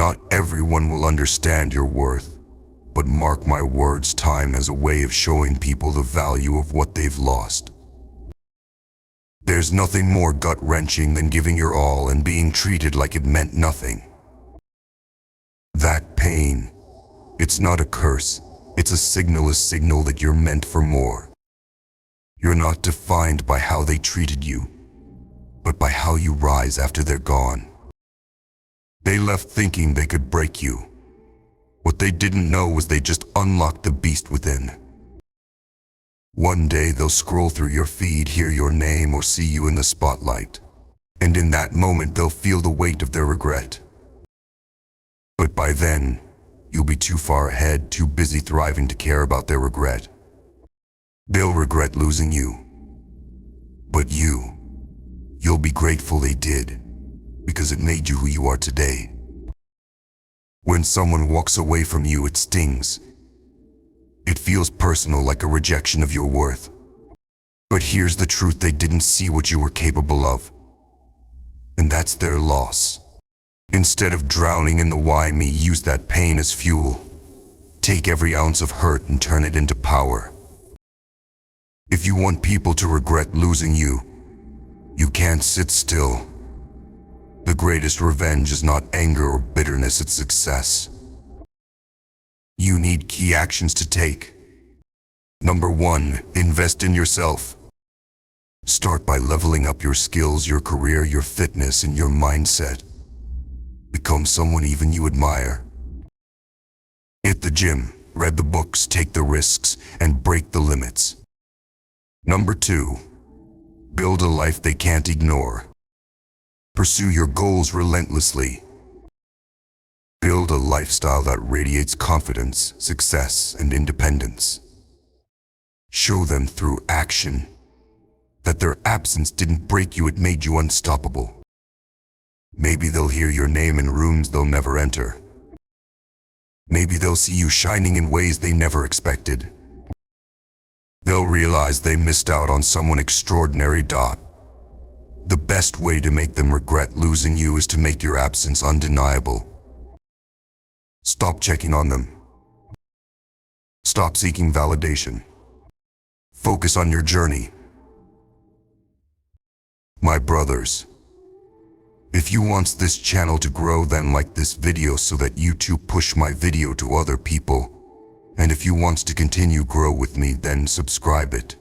Not everyone will understand your worth, but mark my words, time as a way of showing people the value of what they've lost. There's nothing more gut-wrenching than giving your all and being treated like it meant nothing. That pain, it's not a curse, it's a signal that you're meant for more. You're not defined by how they treated you, but by how you rise after they're gone. They left thinking they could break you. What they didn't know was they just unlocked the beast within. One day they'll scroll through your feed, hear your name, or see you in the spotlight. And in that moment they'll feel the weight of their regret. But by then, you'll be too far ahead, too busy thriving to care about their regret. They'll regret losing you. But you'll be grateful they did, because it made you who you are today. When someone walks away from you, it stings. It feels personal, like a rejection of your worth. But here's the truth: they didn't see what you were capable of. And that's their loss. Instead of drowning in the why me, use that pain as fuel. Take every ounce of hurt and turn it into power. If you want people to regret losing you, you can't sit still. The greatest revenge is not anger or bitterness, it's success. You need key actions to take. Number 1, invest in yourself. Start by leveling up your skills, your career, your fitness, and your mindset. Become someone even you admire. Hit the gym, read the books, take the risks, and break the limits. Number 2, build a life they can't ignore. Pursue your goals relentlessly. Build a lifestyle that radiates confidence, success, and independence. Show them through action that their absence didn't break you, it made you unstoppable. Maybe they'll hear your name in rooms they'll never enter. Maybe they'll see you shining in ways they never expected. They'll realize they missed out on someone extraordinary. The best way to make them regret losing you is to make your absence undeniable. Stop checking on them. Stop seeking validation. Focus on your journey. My brothers, if you want this channel to grow, then like this video so that you too push my video to other people. And if you want to continue grow with me, then subscribe it.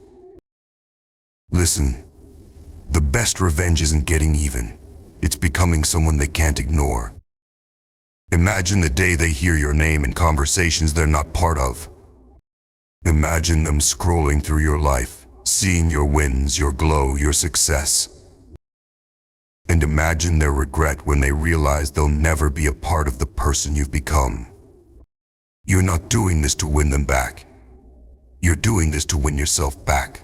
Listen, the best revenge isn't getting even. It's becoming someone they can't ignore. Imagine the day they hear your name in conversations they're not part of. Imagine them scrolling through your life, seeing your wins, your glow, your success. And imagine their regret when they realize they'll never be a part of the person you've become. You're not doing this to win them back. You're doing this to win yourself back.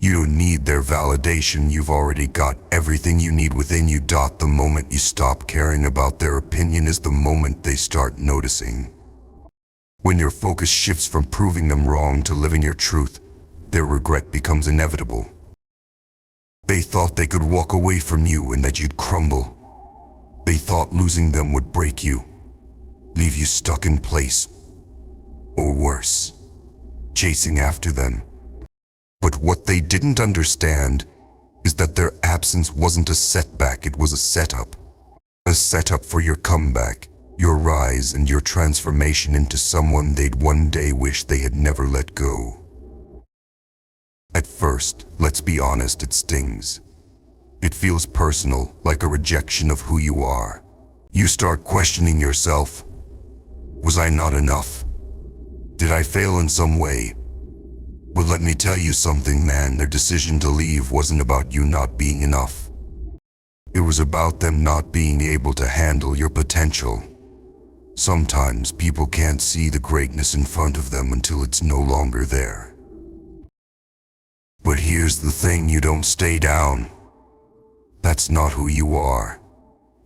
You don't need their validation, you've already got everything you need within you. The moment you stop caring about their opinion is the moment they start noticing. When your focus shifts from proving them wrong to living your truth, their regret becomes inevitable. They thought they could walk away from you and that you'd crumble. They thought losing them would break you, leave you stuck in place, or worse, chasing after them. But what they didn't understand is that their absence wasn't a setback, it was a setup. A setup for your comeback, your rise, and your transformation into someone they'd one day wish they had never let go. At first, let's be honest, it stings. It feels personal, like a rejection of who you are. You start questioning yourself. Was I not enough? Did I fail in some way? But let me tell you something, man, their decision to leave wasn't about you not being enough. It was about them not being able to handle your potential. Sometimes people can't see the greatness in front of them until it's no longer there. But here's the thing, you don't stay down. That's not who you are.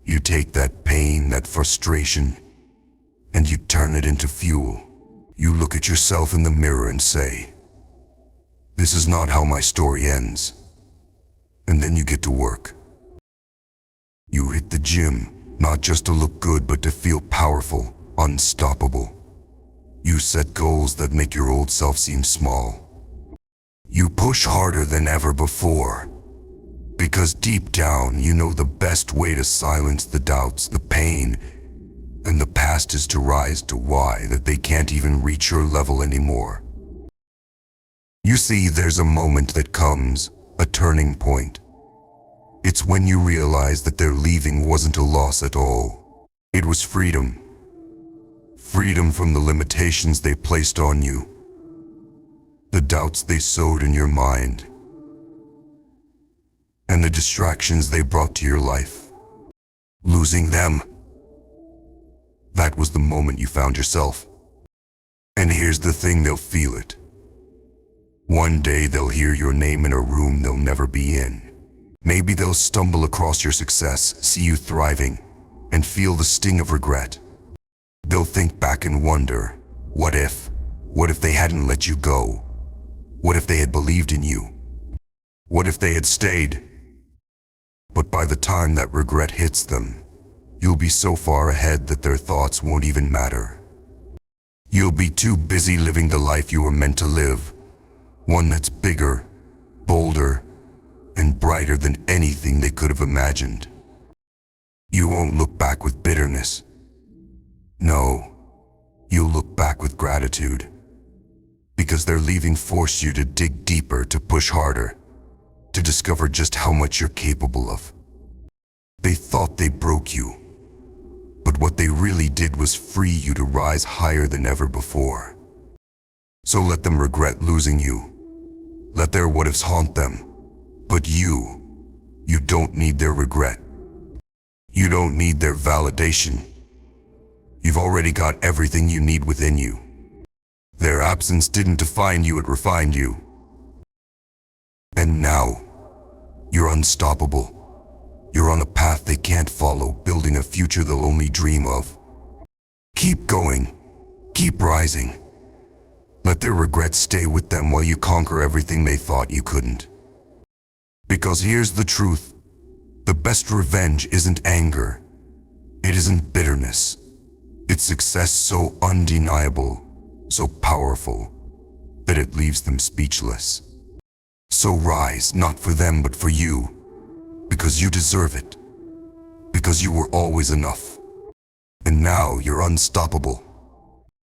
You take that pain, that frustration, and you turn it into fuel. You look at yourself in the mirror and say, "This is not how my story ends." And then you get to work. You hit the gym, Not just to look good, but to feel powerful, unstoppable. You set goals that make your old self seem small. You push harder than ever before. Because deep down, you know the best way to silence the doubts, the pain, and the past is to rise to why that they can't even reach your level anymore. You see, there's a moment that comes, a turning point. It's when you realize that their leaving wasn't a loss at all. It was freedom. Freedom from the limitations they placed on you. The doubts they sowed in your mind. And the distractions they brought to your life. Losing them. That was the moment you found yourself. And here's the thing, they'll feel it. One day they'll hear your name in a room they'll never be in. Maybe they'll stumble across your success, see you thriving, and feel the sting of regret. They'll think back and wonder, what if? What if they hadn't let you go? What if they had believed in you? What if they had stayed? But by the time that regret hits them, you'll be so far ahead that their thoughts won't even matter. You'll be too busy living the life you were meant to live, one that's bigger, bolder, and brighter than anything they could have imagined. You won't look back with bitterness. No, you'll look back with gratitude. Because their leaving forced you to dig deeper, to push harder, to discover just how much you're capable of. They thought they broke you, but what they really did was free you to rise higher than ever before. So let them regret losing you. Let their what-ifs haunt them. But you don't need their regret. You don't need their validation. You've already got everything you need within you. Their absence didn't define you, it refined you. And now, you're unstoppable. You're on a path they can't follow, building a future they'll only dream of. Keep going. Keep rising. Let their regrets stay with them while you conquer everything they thought you couldn't. Because here's the truth. The best revenge isn't anger. It isn't bitterness. It's success so undeniable, so powerful, that it leaves them speechless. So rise, not for them but for you. Because you deserve it. Because you were always enough. And now you're unstoppable.